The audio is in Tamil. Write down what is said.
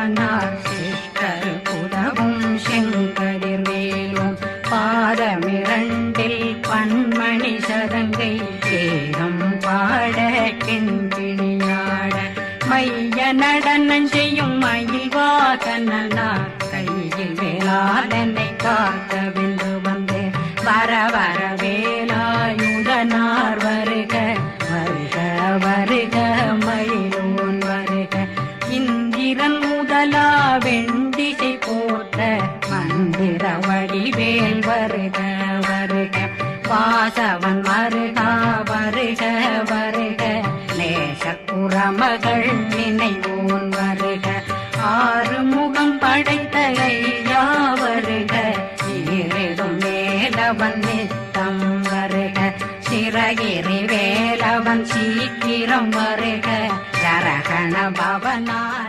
கண்ணனார் சிஷ்டர் புதவும் செங்கதிர்வேலும் பாதமிரண்டில் பன்மணி சதங்கை வேதம் பாட கெஞ்சிழியாட மைய நடனம் செய்யும் மயில்வாகனார் கையில் வேளாளனை காக்க வென்று வந்து வர வர வேலாயுதனார் வருக வருக வருக மயிலோன் வருக இந்திரன் முதலா வெண்டிசை போட்ட மந்திர வடிவேல் வருக வருக வாசவன் வருக வருக வருக நேசக்குறமகள் நினைவோன் வருக ஆறு முகம் படைத்த ஐயா வருக ஈரிடும் வேலவன் நித்தம் வருக சிறகிரி வேலவன் சீக்கிரம் வருக ஜரகண பவனார்